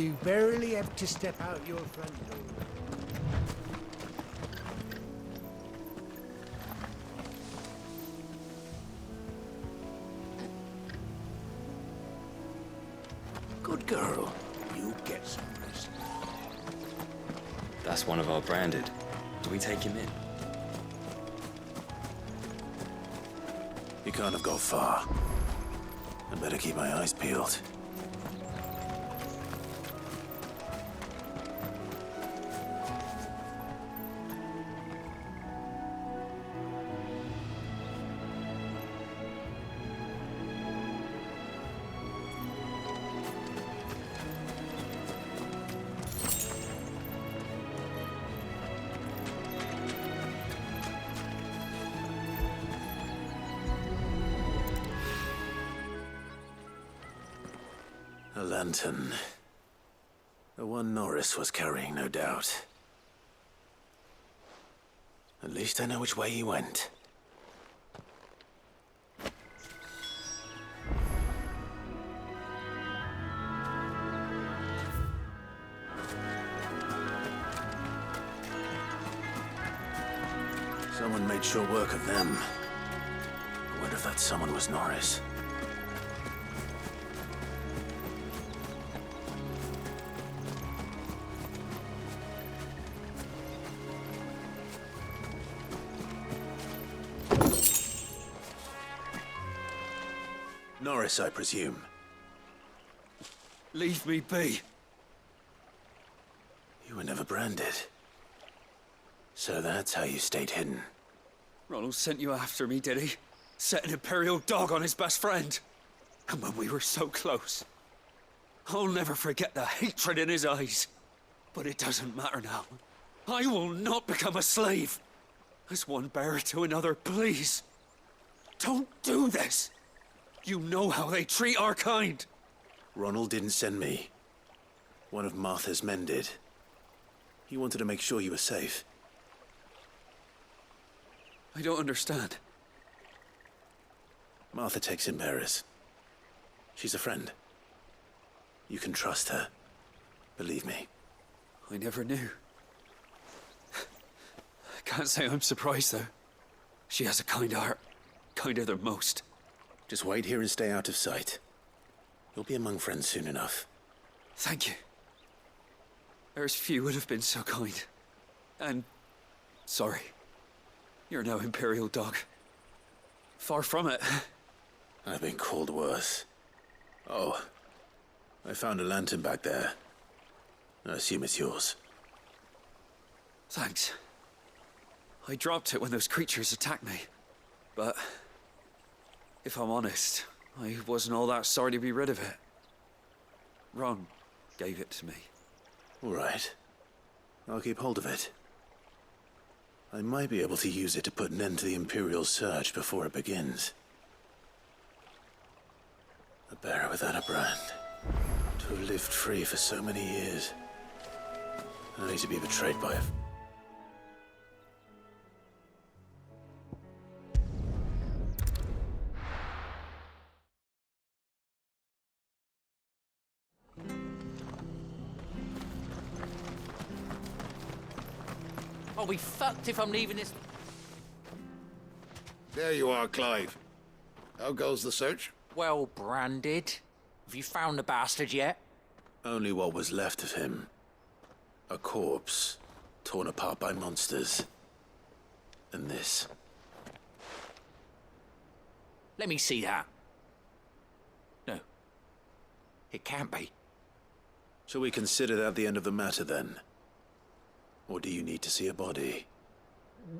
You barely have to step out your front door. Good girl. You get some rest. That's one of our branded. Do we take him in? You can't have got far. I better keep my eyes peeled. A lantern. The one Norris was carrying, no doubt. At least I know which way he went. Someone made sure work of them. I wonder if that someone was Norris. Norris, I presume. Leave me be. You were never branded. So that's how you stayed hidden. Ronald sent you after me, did he? Set an Imperial dog on his best friend. And when we were so close. I'll never forget the hatred in his eyes. But it doesn't matter now. I will not become a slave. As one bearer to another, please. Don't do this. You know how they treat our kind. Ronald didn't send me. One of Martha's men did. He wanted to make sure you were safe. I don't understand. Martha takes in bearers. She's a friend. You can trust her. Believe me. I never knew. I can't say I'm surprised, though. She has a kind heart. Kinder than most. Just wait here and stay out of sight. You'll be among friends soon enough. Thank you. There's few would have been so kind. And sorry. You're no Imperial dog. Far from it. I've been called worse. Oh, I found a lantern back there. I assume it's yours. Thanks. I dropped it when those creatures attacked me. But if I'm honest, I wasn't all that sorry to be rid of it. Ron gave it to me. All right. I'll keep hold of it. I might be able to use it to put an end to the Imperial search before it begins. A bearer without a brand. To have lived free for so many years. Only to be betrayed by a... I'll be fucked if I'm leaving this... There you are, Clive. How goes the search? Well branded. Have you found the bastard yet? Only what was left of him. A corpse, torn apart by monsters. And this. Let me see that. No. It can't be. Shall we consider that the end of the matter, then? Or do you need to see a body?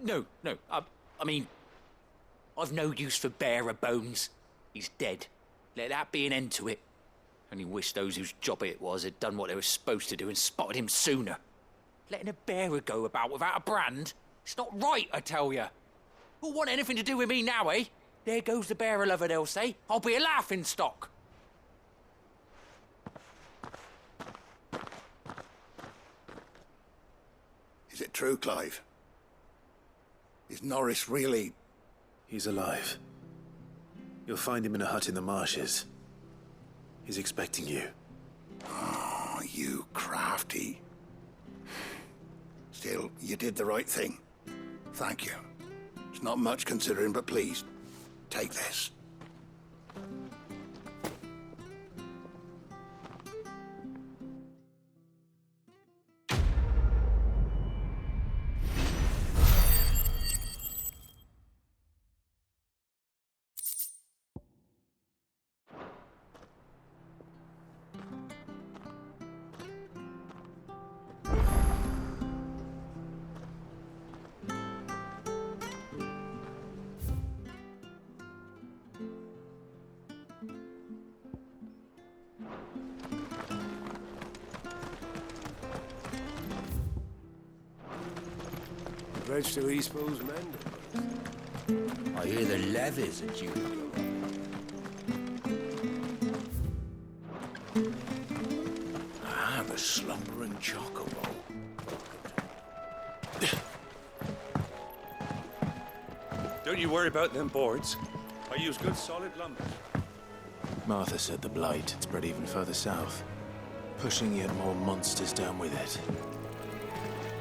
No. I mean... I've no use for bearer bones. He's dead. Let that be an end to it. Only wish those whose job it was had done what they were supposed to do and spotted him sooner. Letting a bearer go about without a brand? It's not right, I tell you. Who'll want anything to do with me now, eh? There goes the bearer lover, they'll say. I'll be a laughing stock. Is it true, Clive? Is Norris really... He's alive. You'll find him in a hut in the marshes. He's expecting you. Oh, you crafty. Still, you did the right thing. Thank you. It's not much considering, but please, take this. Bridge to East Bow's mended. I hear the levies are due to go up. Ah, the slumbering chocobo. Don't you worry about them boards. I use good solid lumber. Martha said the blight had spread even further south, pushing yet more monsters down with it.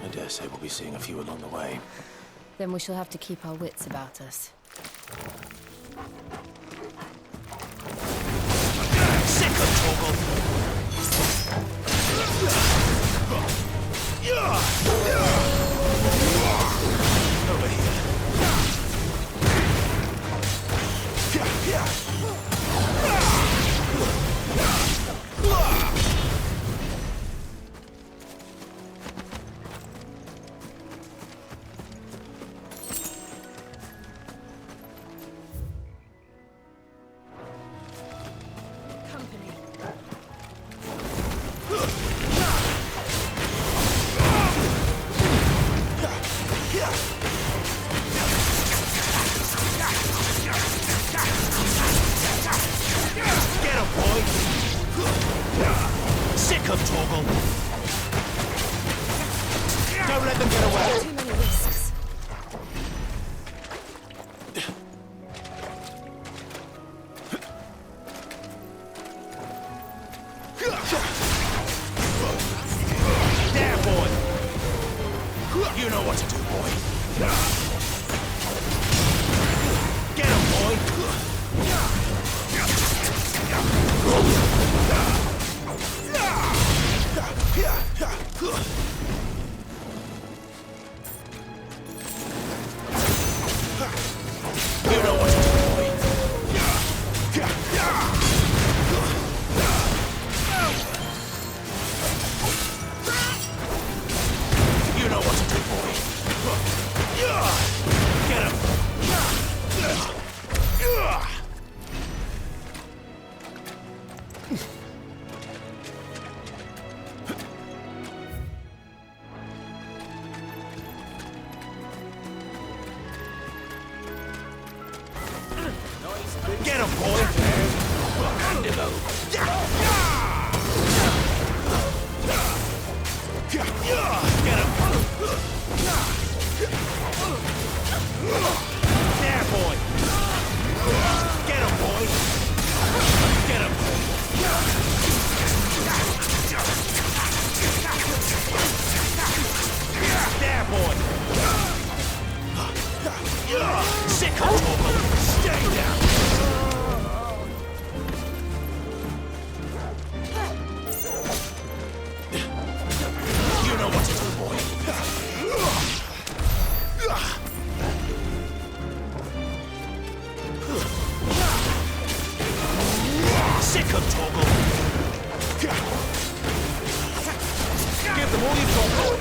I dare say we'll be seeing a few along the way. Then we shall have to keep our wits about us. Sick of Torgal! Over here. Don't let them get away. Too many risks. There, boy. You know what to do, boy. Get him, boy. You know what to do, boy. You know what to do, boy. Get him. Get him, boy! Mandible! Get him! There, boy! Get him, boy! Get him! There, boy! Sick of Torgal! Stay down! You know what to do, boy. Sick of Torgal. Give them all you've got, boy.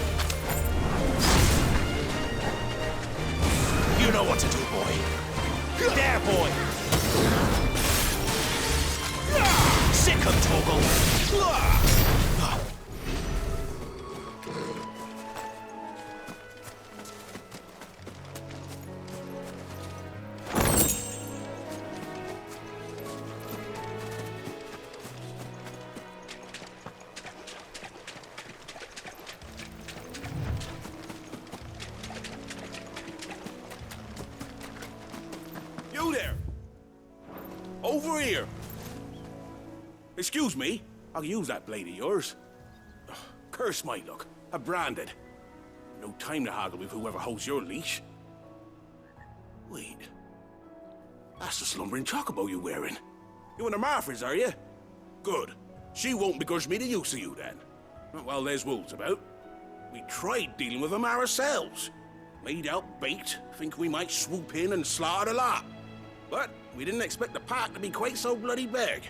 You know what to do, boy. There, boy. Sick of Torgal. You there! Over here! Excuse me, I'll use that blade of yours. curse my luck. I'm branded. No time to haggle with whoever holds your leash. Wait. That's the slumbering chocobo you're wearing. You and the Marthas, are you? Good. She won't begrudge me the use of you, then. Not while there's wolves about. We tried dealing with them ourselves. Made out baked, think we might swoop in and slaughter the lot. But we didn't expect the pack to be quite so bloody big.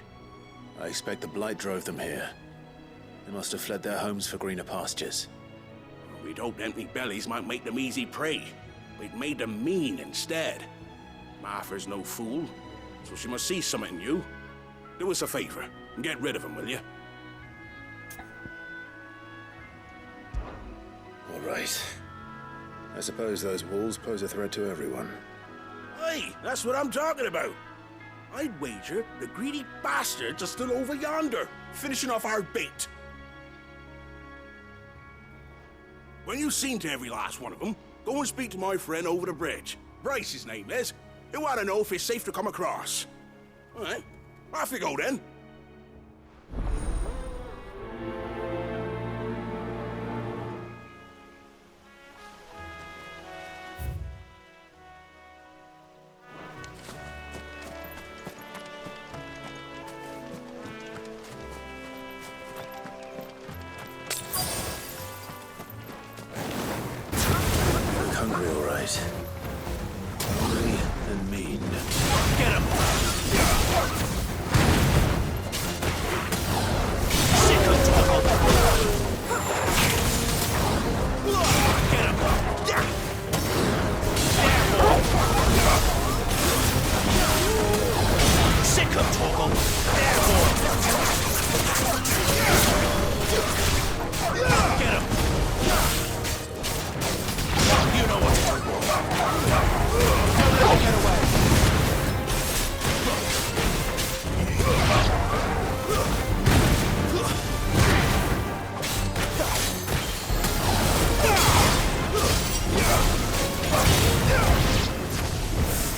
I expect the Blight drove them here. They must have fled their homes for greener pastures. We'd hoped empty bellies might make them easy prey. We'd made them mean instead. Martha's no fool, so she must see something in you. Do us a favor and get rid of them, will you? All right. I suppose those wolves pose a threat to everyone. Aye, that's what I'm talking about. I'd wager the greedy bastards are still over yonder, finishing off our bait. When you've seen to every last one of them, go and speak to my friend over the bridge. Bryce, his name is. He'll want to know if it's safe to come across. All right, off you go then. Look hungry, all right. Hungry and mean. Get him! Sick of Toggle! Get him! You know what to do. Don't let him get away.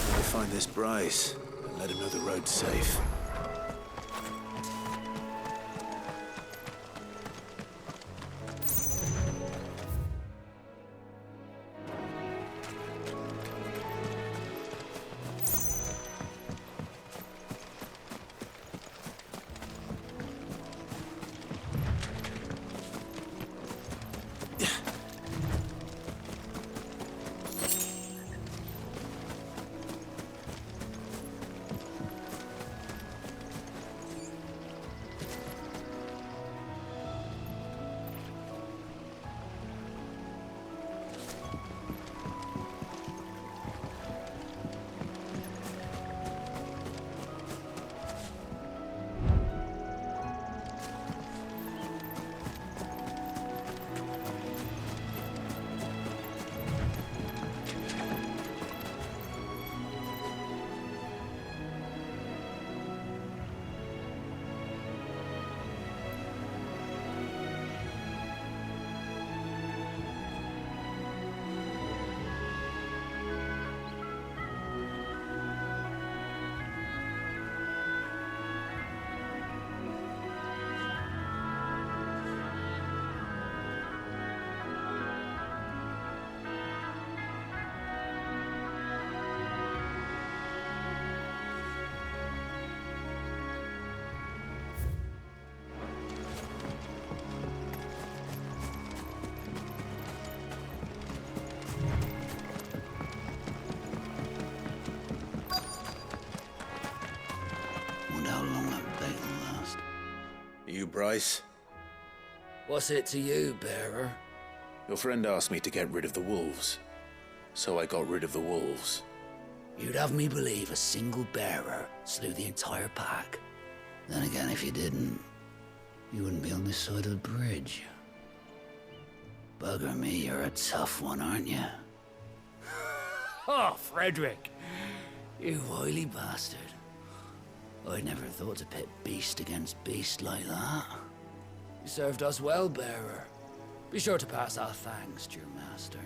Gotta find this Bryce and let him know the road's safe. Wonder how long that bait will last. You, Bryce? What's it to you, bearer? Your friend asked me to get rid of the wolves. So I got rid of the wolves. You'd have me believe a single bearer slew the entire pack. Then again, if you didn't, you wouldn't be on this side of the bridge. Bugger me, you're a tough one, aren't you? Oh, Frederick. You wily bastard. I'd never thought to pit beast against beast like that. You served us well, bearer. Be sure to pass our thanks to your master.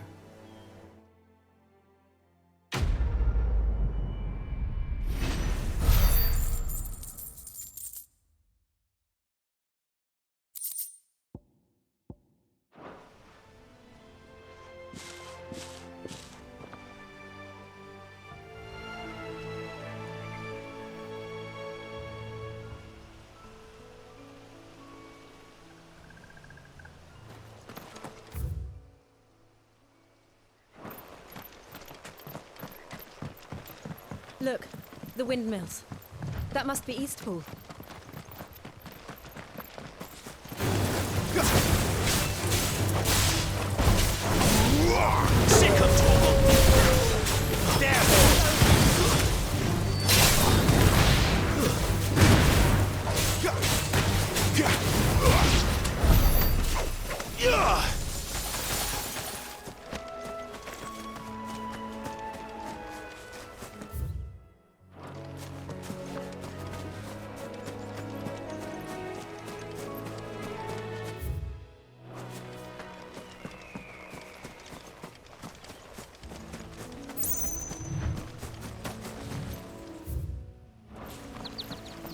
Look, the windmills. That must be Eastpool. Sick of trouble! There,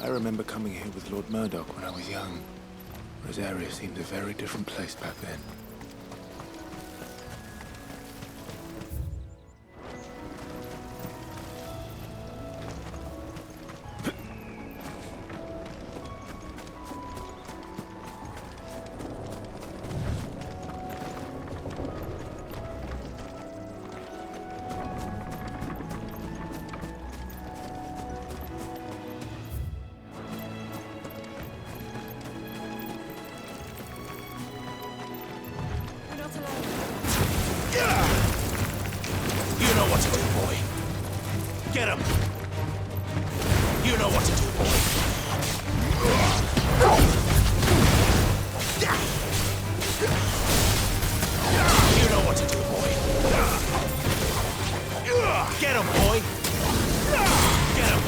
I remember coming here with Lord Murdoch when I was young. Rosaria seemed a very different place back then. You know what to do, boy. Get him. You know what to do, boy. You know what to do, boy. Get him, boy. Get him.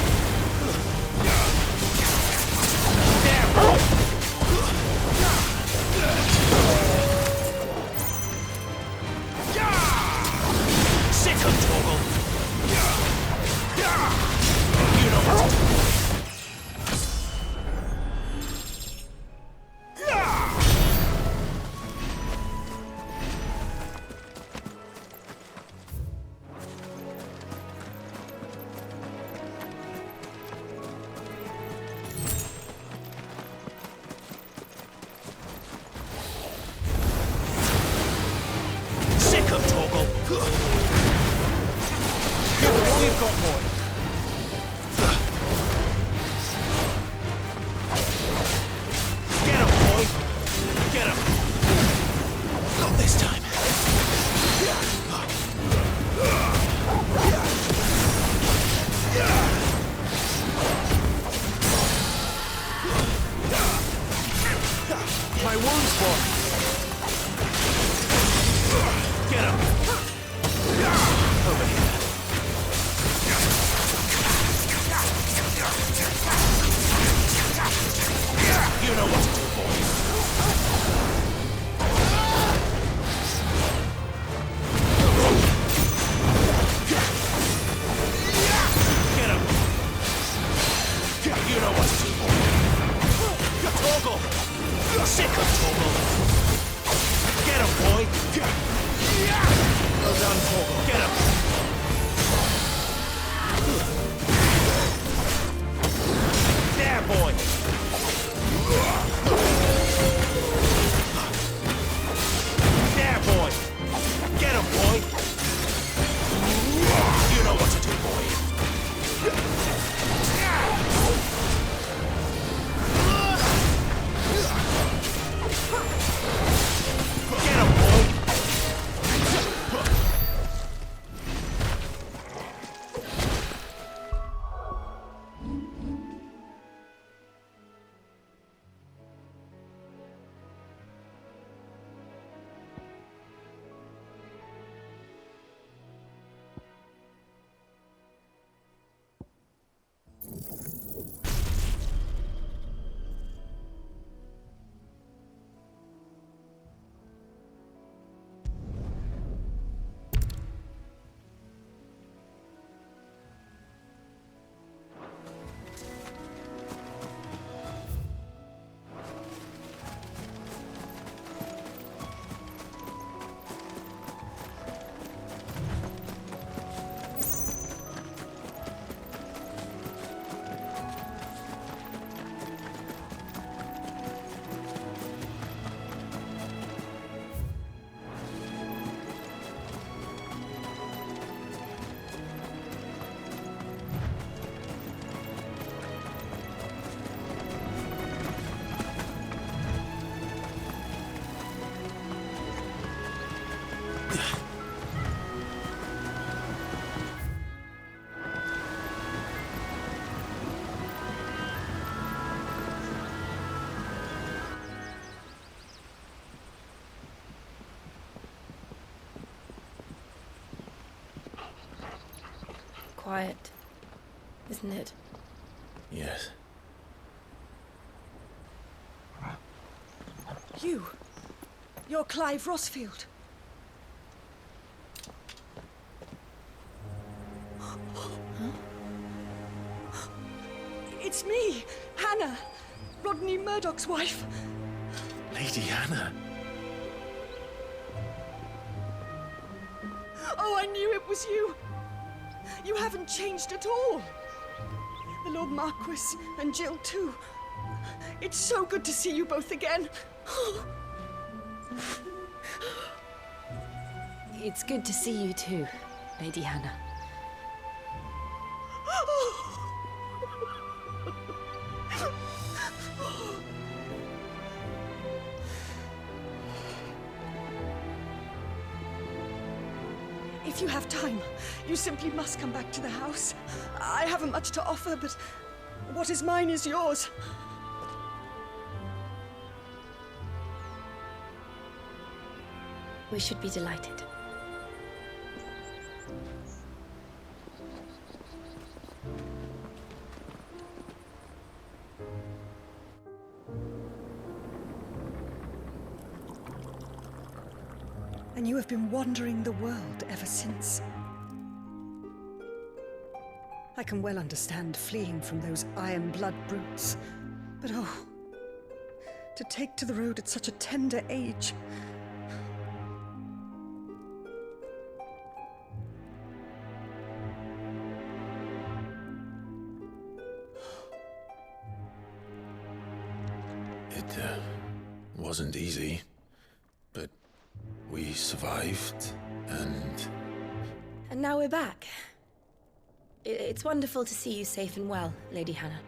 There, boy. Sick of Torgal. You know what to do. Sick of Torgal. We've got more. Get him, boy. Get him. Not this time. My wounds, boy. Get him. Over here. quiet, isn't it? Yes. You're Clive Rossfield. It's me, Hannah, Rodney Murdoch's wife. Lady Hannah. Oh, I knew it was you. You haven't changed at all. The Lord Marquis and Jill too. It's so good to see you both again. It's good to see you too, Lady Hannah. If you have time, you simply must come back to the house. I haven't much to offer, but what is mine is yours. We should be delighted. And you have been wandering the world ever since. I can well understand fleeing from those iron blood brutes. But oh, to take to the road at such a tender age. It wasn't easy, but we survived, and... And now we're back. It's wonderful to see you safe and well, Lady Hannah.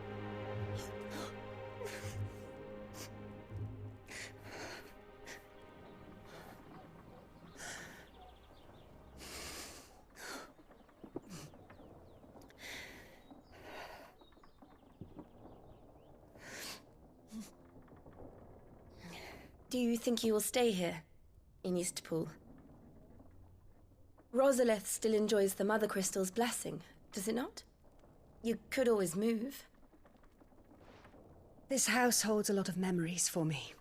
Do you think you will stay here, in Eastpool? Rosalith still enjoys the Mother Crystal's blessing, does it not? You could always move. This house holds a lot of memories for me.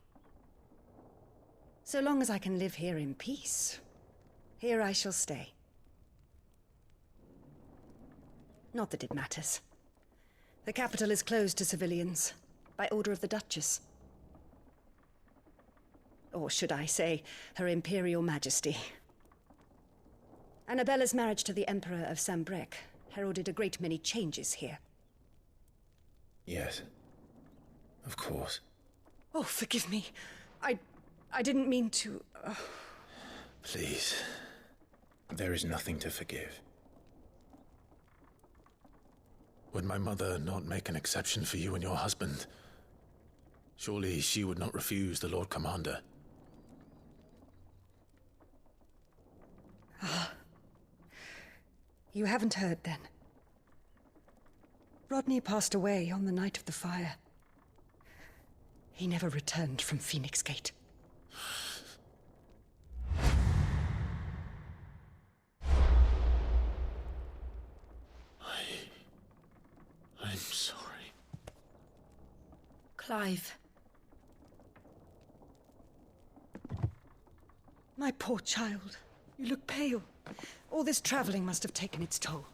So long as I can live here in peace, here I shall stay. Not that it matters. The capital is closed to civilians, by order of the Duchess. Or should I say, Her Imperial Majesty. Annabella's marriage to the Emperor of Sambrec heralded a great many changes here. Yes. Of course. Oh, forgive me. I didn't mean to... Please. There is nothing to forgive. Would my mother not make an exception for you and your husband? Surely she would not refuse the Lord Commander. You haven't heard, then. Rodney passed away on the night of the fire. He never returned from Phoenix Gate. I'm sorry. Clive. My poor child. You look pale. All this traveling must have taken its toll.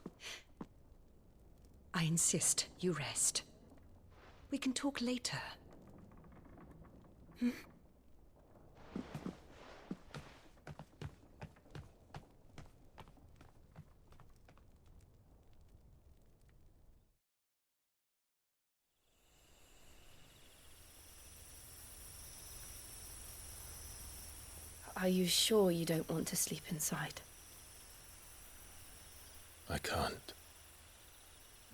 I insist you rest. We can talk later. Are you sure you don't want to sleep inside? I can't.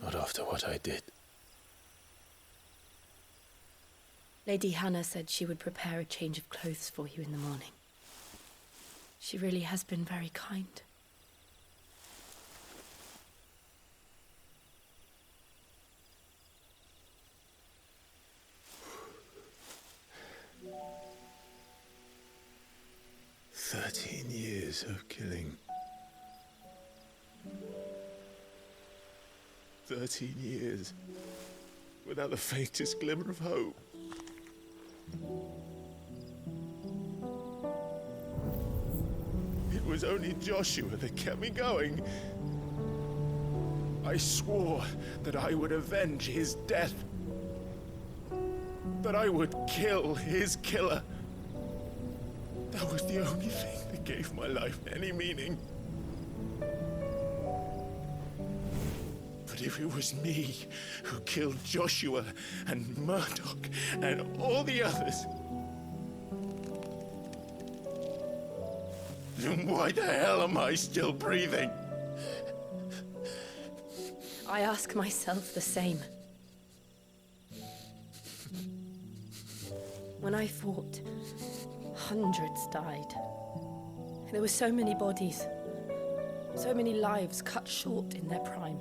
Not after what I did. Lady Hannah said she would prepare a change of clothes for you in the morning. She really has been very kind. "13 years of killing. 13 years, without the faintest glimmer of hope. It was only Joshua that kept me going. I swore that I would avenge his death. That I would kill his killer. That was the only thing that gave my life any meaning. But if it was me who killed Joshua and Murdoch and all the others, then why the hell am I still breathing? I ask myself the same. When I fought, hundreds died. There were so many bodies, so many lives cut short in their prime.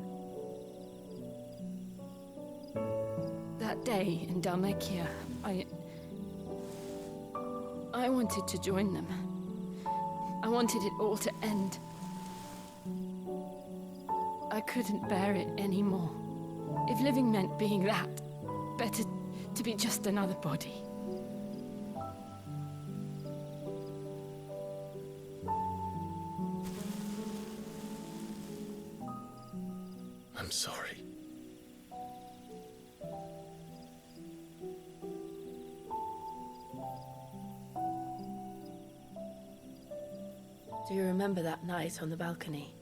That day in Dalmekia, I wanted to join them. I wanted it all to end. I couldn't bear it anymore. If living meant being that, better to be just another body. I'm sorry. Do you remember that night on the balcony?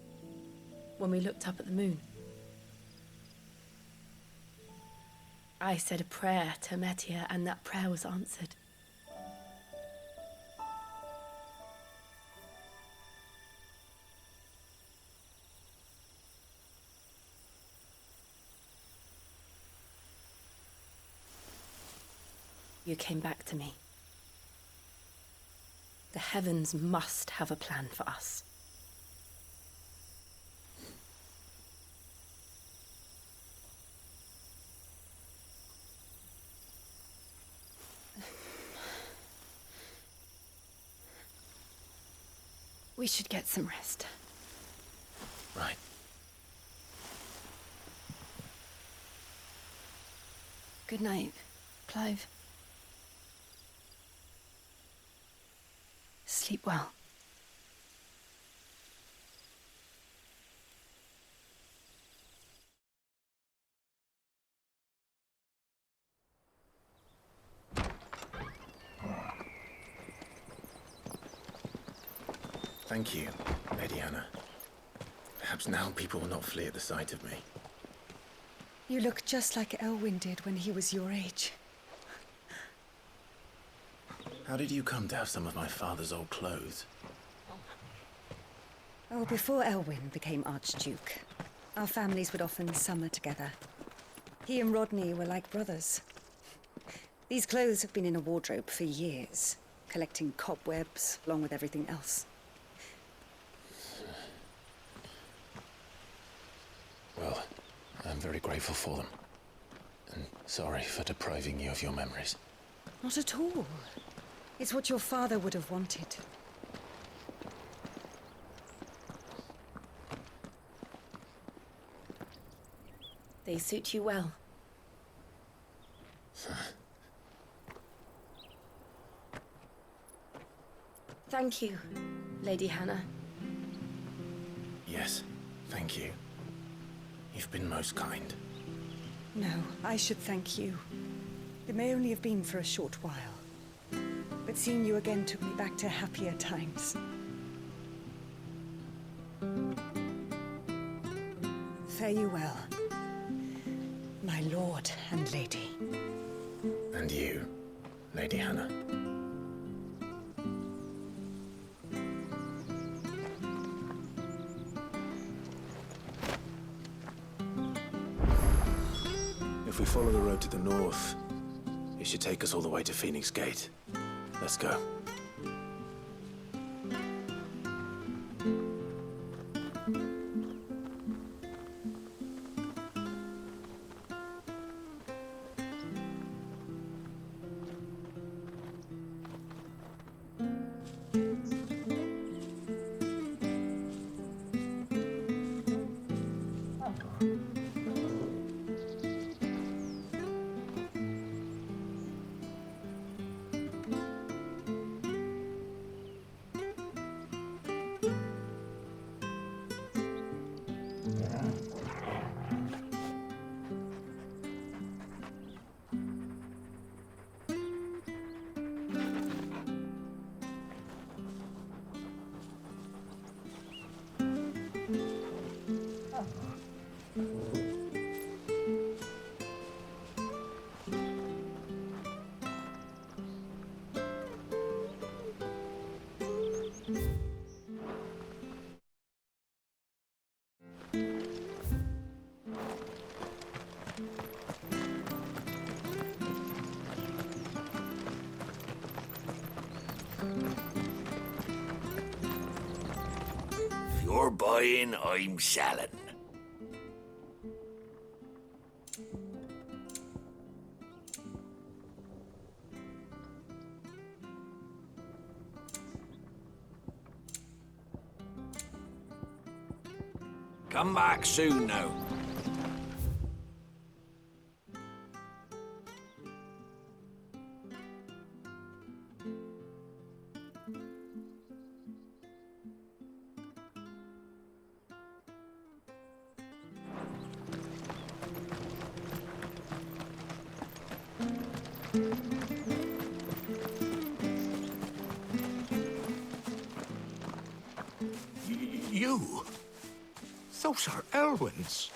When we looked up at the moon? I said a prayer to Metia, and that prayer was answered. You came back to me. The heavens must have a plan for us. We should get some rest. Right. Good night, Clive. Sleep well. Thank you, Lady Hannah. Perhaps now people will not flee at the sight of me. You look just like Elwyn did when he was your age. How did you come to have some of my father's old clothes? Oh, before Elwyn became Archduke, our families would often summer together. He and Rodney were like brothers. These clothes have been in a wardrobe for years, collecting cobwebs along with everything else. Well, I'm very grateful for them. And sorry for depriving you of your memories. Not at all. It's what your father would have wanted. They suit you well. Thank you, Lady Hannah. Yes, thank you. You've been most kind. No, I should thank you. It may only have been for a short while, but seeing you again took me back to happier times. Fare you well, my lord and lady. And you, Lady Hannah. If we follow the road to the north, it should take us all the way to Phoenix Gate. Let's go. If you're buying, I'm selling. Come back soon now. You? Those are Elwyn's.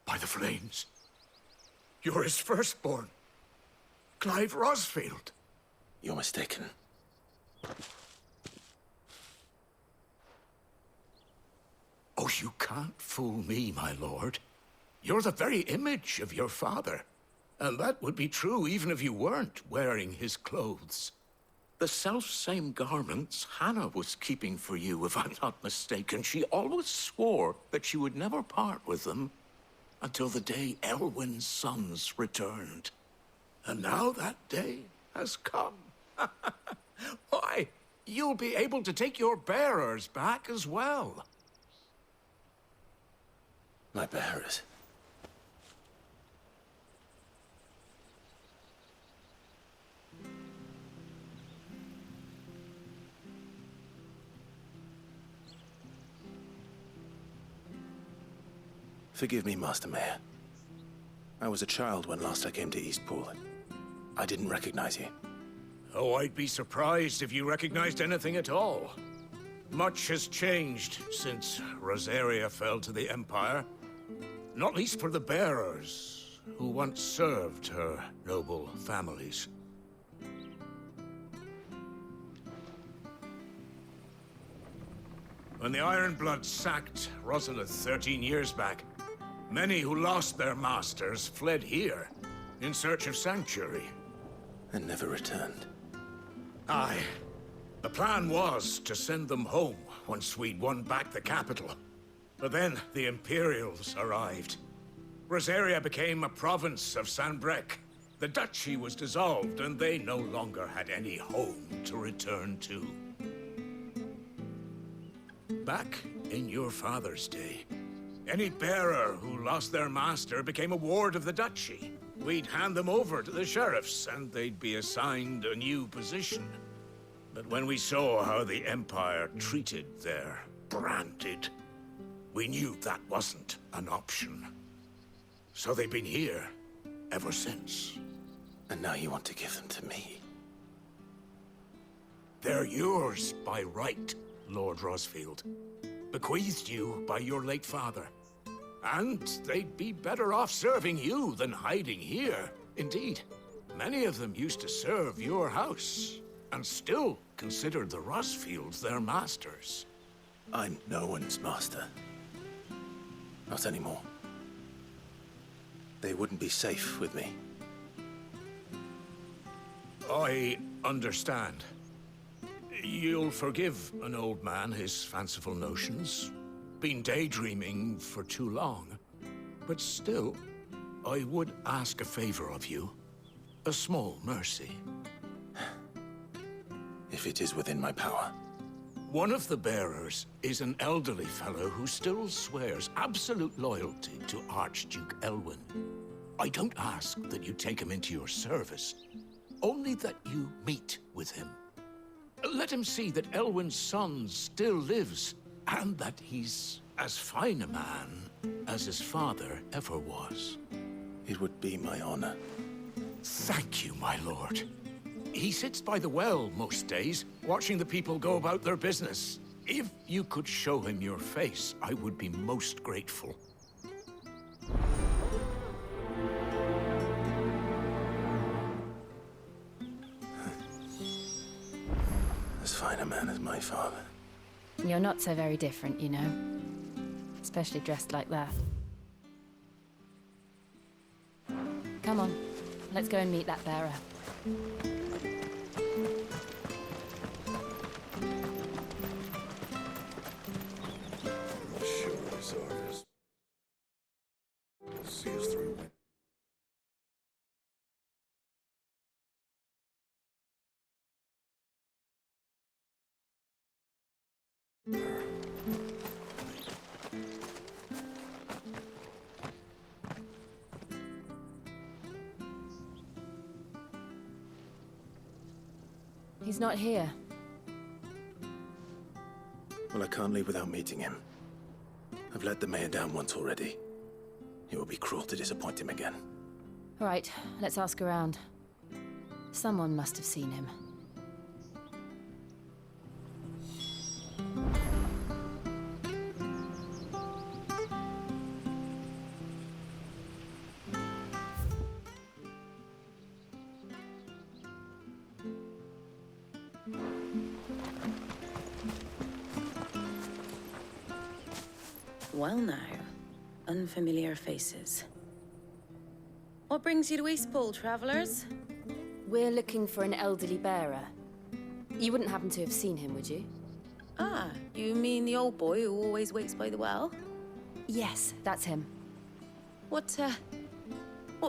By the flames. You're his firstborn. Clive Rosfield. You're mistaken. Oh, you can't fool me, my lord. You're the very image of your father. And that would be true even if you weren't wearing his clothes. The self-same garments Hannah was keeping for you, if I'm not mistaken. She always swore that she would never part with them until the day Elwyn's sons returned. And now that day has come. Why, you'll be able to take your bearers back as well. My bearers. Forgive me, Master Mayor. I was a child when last I came to Eastpool. I didn't recognize you. Oh, I'd be surprised if you recognized anything at all. Much has changed since Rosaria fell to the Empire. Not least for the bearers, who once served her noble families. When the Ironbloods sacked Rosalith 13 years back, many who lost their masters fled here, in search of sanctuary. And never returned. Aye. The plan was to send them home once we'd won back the capital. But then the Imperials arrived. Rosaria became a province of Sanbreque. The duchy was dissolved, and they no longer had any home to return to. Back in your father's day, any bearer who lost their master became a ward of the duchy. We'd hand them over to the sheriffs, and they'd be assigned a new position. But when we saw how the Empire treated their branded, we knew that wasn't an option. So they've been here ever since. And now you want to give them to me? They're yours by right, Lord Rosfield. Bequeathed you by your late father. And they'd be better off serving you than hiding here. Indeed, many of them used to serve your house, and still considered the Rosfields their masters. I'm no one's master. Not anymore. They wouldn't be safe with me. I understand. You'll forgive an old man his fanciful notions. Been daydreaming for too long. But still, I would ask a favor of you. A small mercy. If it is within my power. One of the bearers is an elderly fellow who still swears absolute loyalty to Archduke Elwyn. I don't ask that you take him into your service, only that you meet with him. Let him see that Elwyn's son still lives, and that he's as fine a man as his father ever was. It would be my honor. Thank you, my lord. He sits by the well most days, watching the people go about their business. If you could show him your face, I would be most grateful. fine a man as my father. You're not so very different, you know. Especially dressed like that. Come on, let's go and meet that bearer. I'm not sure what this order is. See us through. He's not here. Well, I can't leave without meeting him. I've let the mayor down once already. It would be cruel to disappoint him again. All right, let's ask around. Someone must have seen him. Well now, unfamiliar faces. What brings you to Eastpool, travellers? We're looking for an elderly bearer. You wouldn't happen to have seen him, would you? Ah, you mean the old boy who always waits by the well? Yes, that's him. What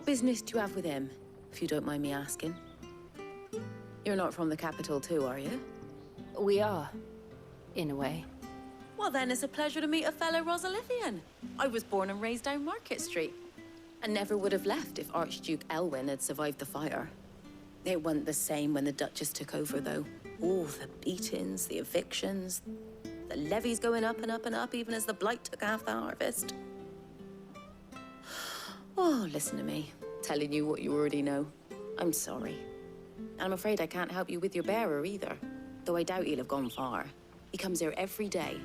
business do you have with him, if you don't mind me asking? You're not from the capital too, are you? We are, in a way. Well then, it's a pleasure to meet a fellow Rosalifian. I was born and raised down Market Street. And never would have left if Archduke Elwyn had survived the fire. It wasn't the same when the Duchess took over, though. Oh, the beatings, the evictions, the levies going up and up and up, even as the blight took half the harvest. Oh, listen to me, telling you what you already know. I'm sorry. And I'm afraid I can't help you with your bearer either, though I doubt he'll have gone far. He comes here every day,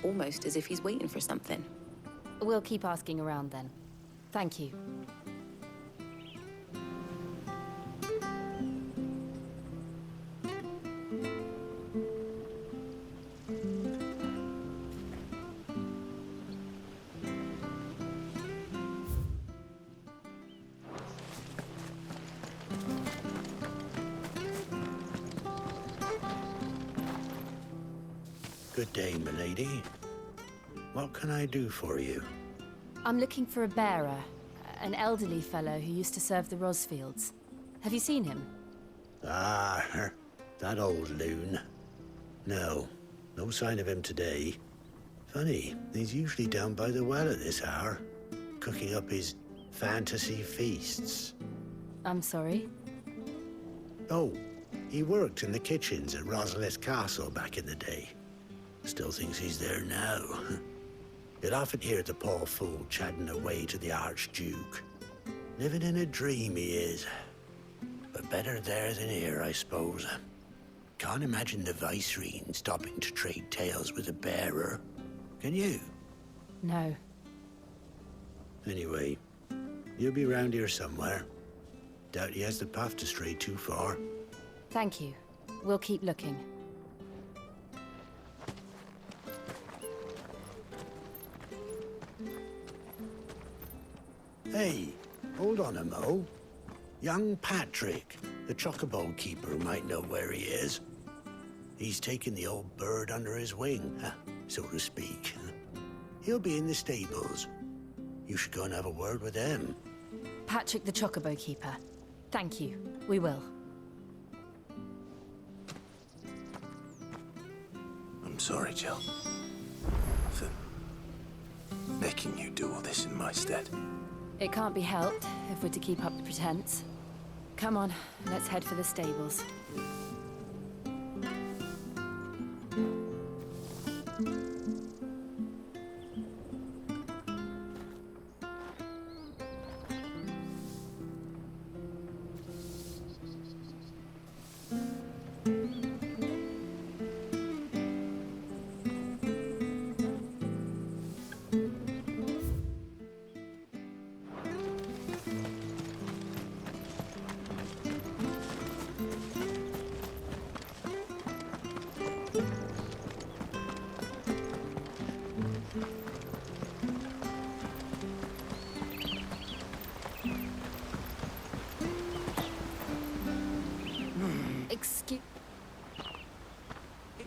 almost as if he's waiting for something. We'll keep asking around then. Thank you. Good day, milady. What can I do for you? I'm looking for a bearer, an elderly fellow who used to serve the Rosfields. Have you seen him? Ah, that old loon. No, no sign of him today. Funny, he's usually down by the well at this hour, cooking up his fantasy feasts. I'm sorry? Oh, he worked in the kitchens at Rosalith Castle back in the day. Still thinks he's there now. You'd often hear the poor fool chatting away to the Archduke. Living in a dream he is. But better there than here, I suppose. Can't imagine the Vicereine stopping to trade tales with a bearer. Can you? No. Anyway, you'll be round here somewhere. Doubt he has the path to stray too far. Thank you. We'll keep looking. Hey, hold on a mo. Young Patrick, the chocobo keeper, might know where he is. He's taken the old bird under his wing, so to speak. He'll be in the stables. You should go and have a word with them. Patrick the Chocobo Keeper. Thank you. We will. I'm sorry, Jill. For making you do all this in my stead. It can't be helped if we're to keep up the pretense. Come on, let's head for the stables.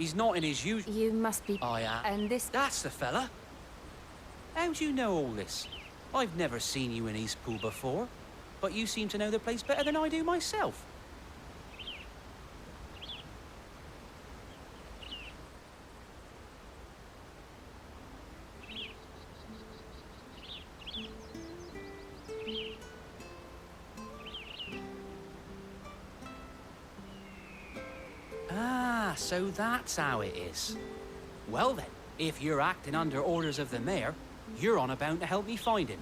He's not in his usual... You must be... I am. And this... That's the fella. How do you know all this? I've never seen you in Eastpool before, but you seem to know the place better than I do myself. Ah, so that's how it is. Well then, if you're acting under orders of the mayor, you're on about to help me find him.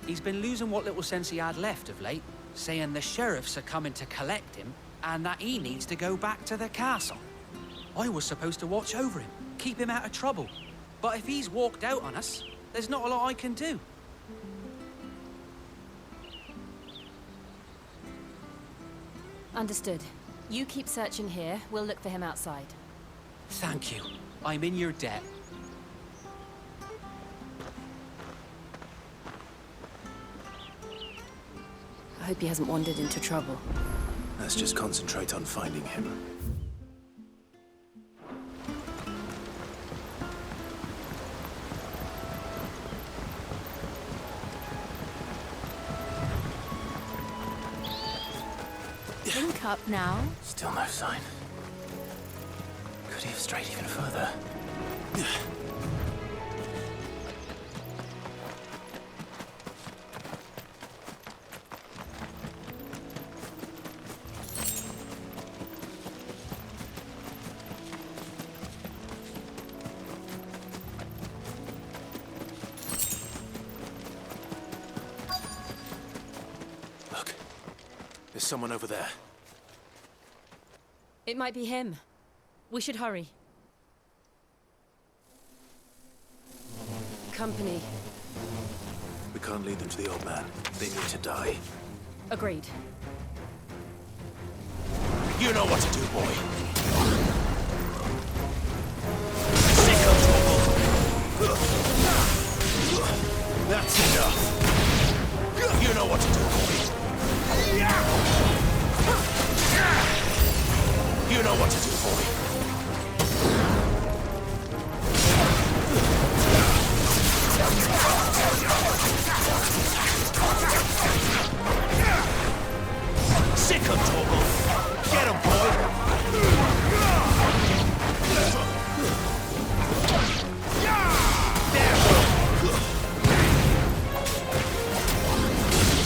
He's been losing what little sense he had left of late, saying the sheriffs are coming to collect him and that he needs to go back to the castle. I was supposed to watch over him, keep him out of trouble. But if he's walked out on us, there's not a lot I can do. Understood. You keep searching here. We'll look for him outside. Thank you. I'm in your debt. I hope he hasn't wandered into trouble. Let's just concentrate on finding him. Link up now. Still no sign. Could he have strayed even further? Look, there's someone over there. It might be him. We should hurry. Company. We can't lead them to the old man. They need to die. Agreed. You know what to do, boy. That's enough. You know what to do, boy. You know what to do, boy. Sick of Torgal. Get him, boy.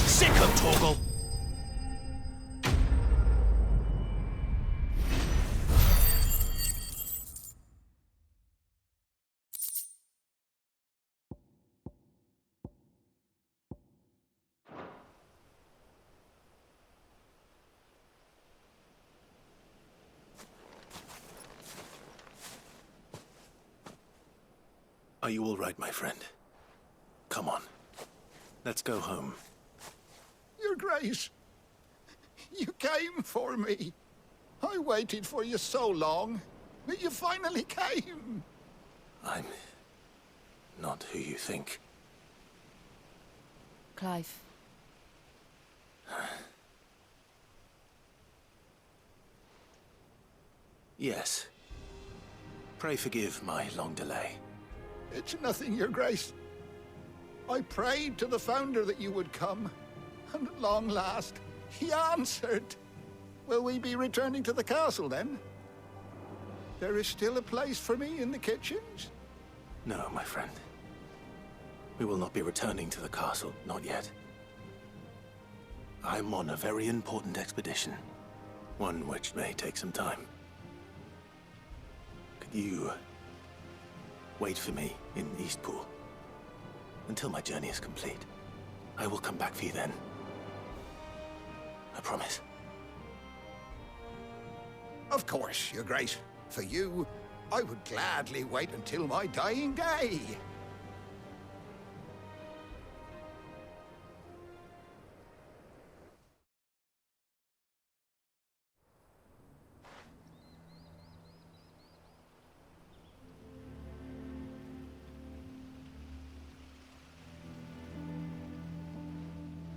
Sick of Torgal. Are you all right, my friend? Come on. Let's go home. Your Grace, you came for me. I waited for you so long, but you finally came. I'm not who you think. Clive. Yes. Pray forgive my long delay. It's nothing, Your Grace. I prayed to the Founder that you would come, and at long last, he answered. Will we be returning to the castle, then? There is still a place for me in the kitchens? No, my friend. We will not be returning to the castle, not yet. I'm on a very important expedition. One which may take some time. Could you wait for me in Eastpool until my journey is complete? I will come back for you then. I promise. Of course, Your Grace. For you, I would gladly wait until my dying day.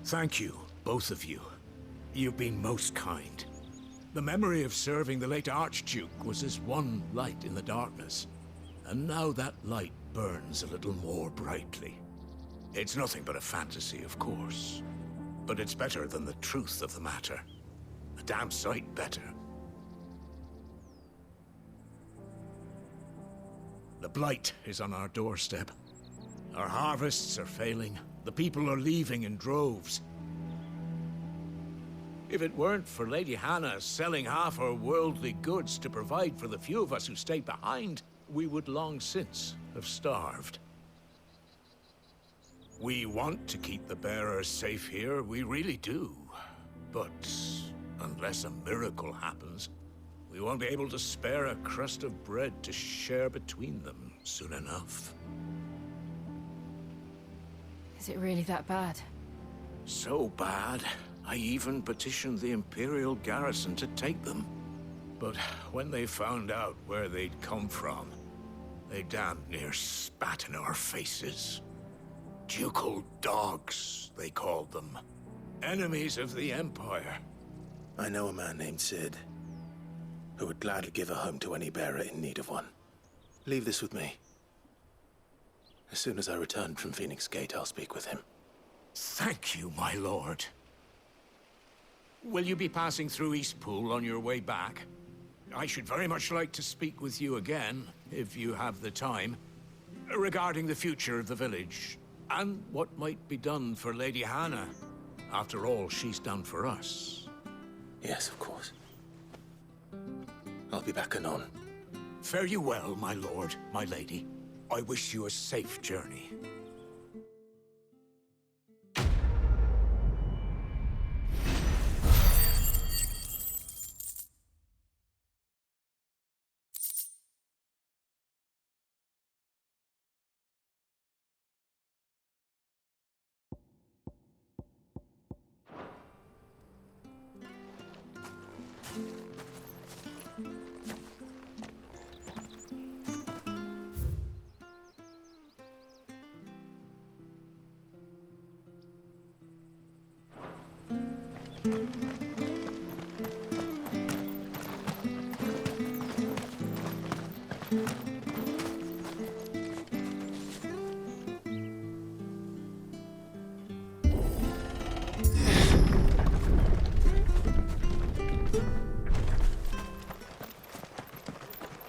Thank you, both of you. You've been most kind. The memory of serving the late Archduke was as one light in the darkness. And now that light burns a little more brightly. It's nothing but a fantasy, of course. But it's better than the truth of the matter. A damn sight better. The Blight is on our doorstep. Our harvests are failing. The people are leaving in droves. If it weren't for Lady Hannah selling half her worldly goods to provide for the few of us who stayed behind, we would long since have starved. We want to keep the bearers safe here, we really do. But unless a miracle happens, we won't be able to spare a crust of bread to share between them soon enough. Is it really that bad? So bad, I even petitioned the Imperial garrison to take them. But when they found out where they'd come from, they damn near spat in our faces. Ducal dogs, they called them. Enemies of the Empire. I know a man named Sid, who would gladly give a home to any bearer in need of one. Leave this with me. As soon as I return from Phoenix Gate, I'll speak with him. Thank you, my lord. Will you be passing through Eastpool on your way back? I should very much like to speak with you again, if you have the time, regarding the future of the village, and what might be done for Lady Hannah. After all, she's done for us. Yes, of course. I'll be back anon. Fare you well, my lord, my lady. I wish you a safe journey.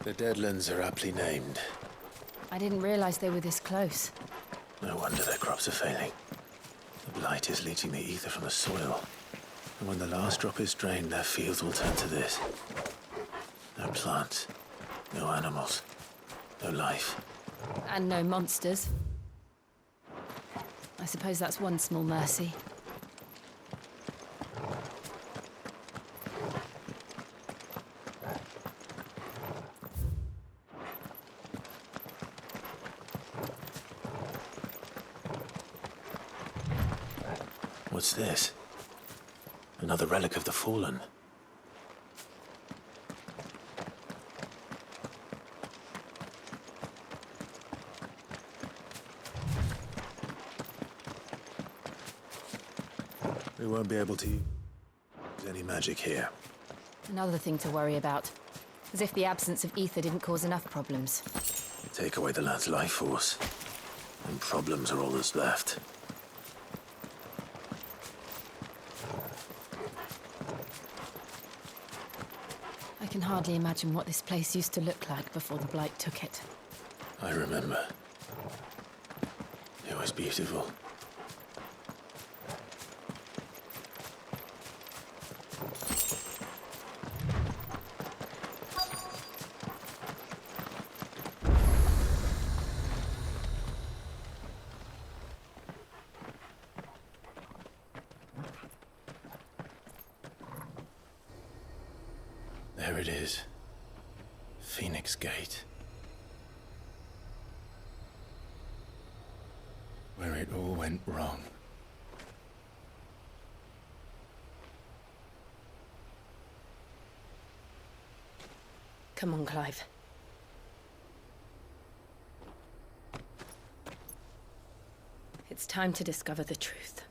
The Deadlands are aptly named. I didn't realize they were this close. No wonder their crops are failing. The blight is leaching the ether from the soil. And when the last drop is drained, their fields will turn to this. No plants, no animals, no life. And no monsters. I suppose that's one small mercy. What's this? Another relic of the Fallen. We won't be able to use any magic here. Another thing to worry about. As if the absence of ether didn't cause enough problems. You take away the lad's life force, and problems are all that's left. I can hardly imagine what this place used to look like before the Blight took it. I remember. It was beautiful. There it is. Phoenix Gate. Where it all went wrong. Come on, Clive. It's time to discover the truth.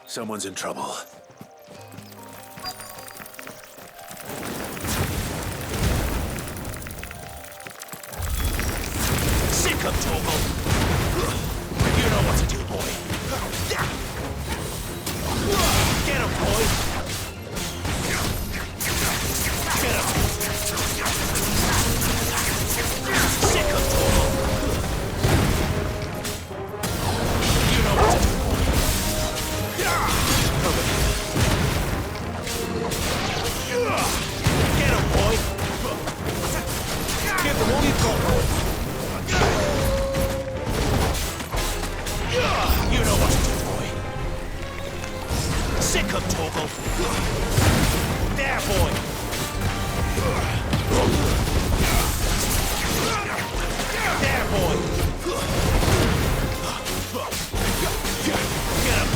Someone's in trouble. Sick of Torgal! You know what to do, boy. Get him, boy! Get him! Sick of Torgal! You know what to do, boy. Get him, boy! Give them all you've got, boy! You know what to do, boy. Sick of Torgal. There, boy. There, boy. Get him. Get him.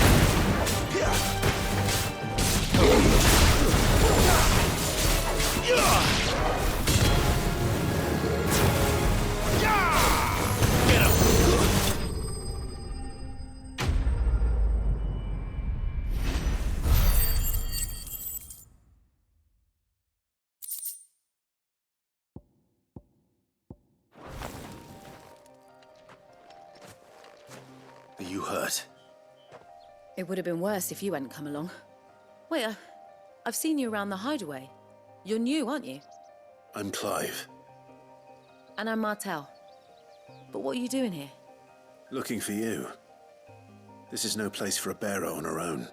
Are you hurt? It would have been worse if you hadn't come along. Wait, I've seen you around the hideaway. You're new, aren't you? I'm Clive. And I'm Martel. But what are you doing here? Looking for you. This is no place for a bearer on her own.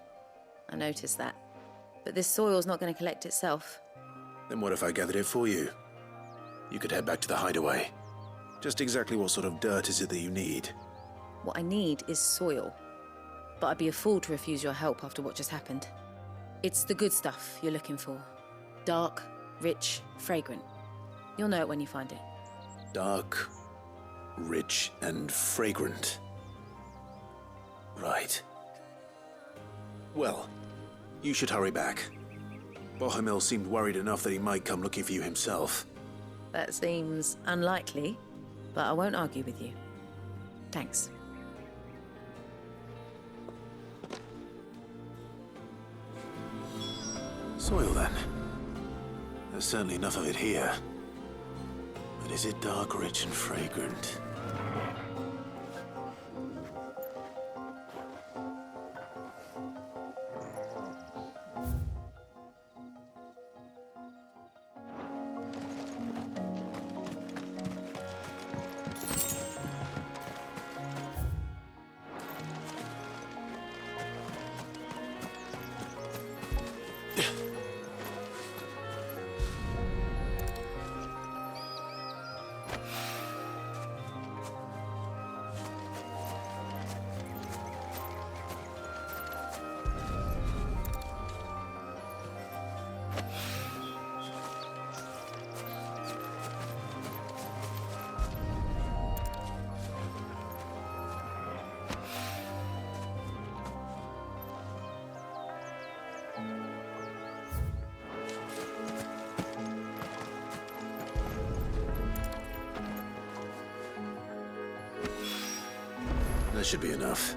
I noticed that. But this soil's not going to collect itself. Then what if I gathered it for you? You could head back to the hideaway. Just exactly what sort of dirt is it that you need? What I need is soil. But I'd be a fool to refuse your help after what just happened. It's the good stuff you're looking for. Dark, rich, fragrant. You'll know it when you find it. Dark, rich, and fragrant. Right. Well, you should hurry back. Bohemil seemed worried enough that he might come looking for you himself. That seems unlikely, but I won't argue with you. Thanks. Soil, then. There's certainly enough of it here. But is it dark, rich, and fragrant? That should be enough.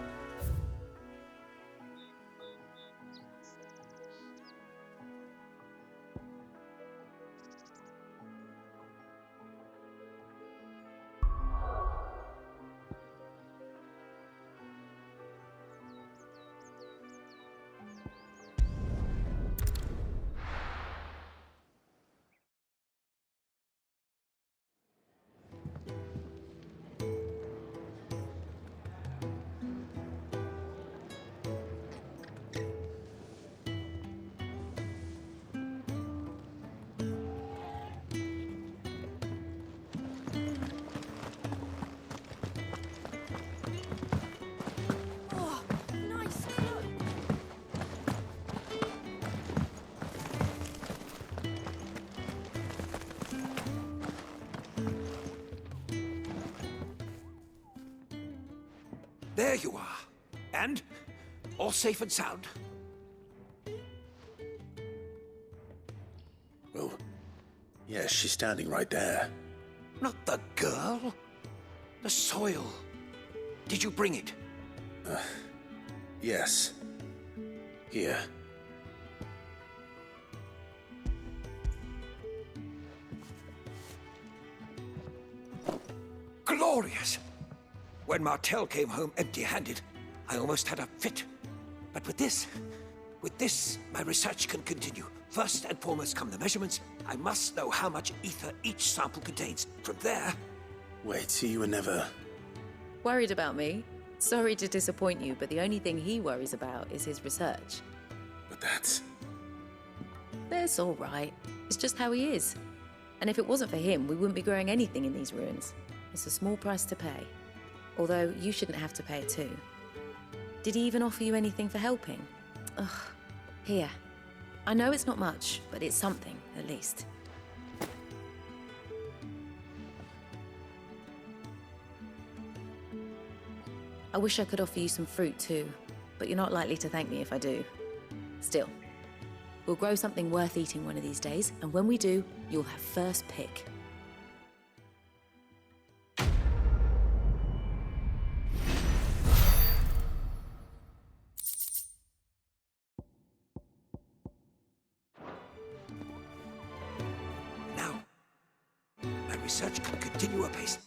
There you are. And? All safe and sound? Well, yes, she's standing right there. Not the girl. The soil. Did you bring it? Yes. Here. Glorious! When Martel came home empty-handed, I almost had a fit. But with this, my research can continue. First and foremost come the measurements. I must know how much ether each sample contains. From there... Wait, so you were never... Worried about me? Sorry to disappoint you, but the only thing he worries about is his research. But that's... That's all right. It's just how he is. And if it wasn't for him, we wouldn't be growing anything in these ruins. It's a small price to pay. Although, you shouldn't have to pay it too. Did he even offer you anything for helping? Ugh. Here. I know it's not much, but it's something, at least. I wish I could offer you some fruit too, but you're not likely to thank me if I do. Still, we'll grow something worth eating one of these days, and when we do, you'll have first pick. Now, my research can continue apace.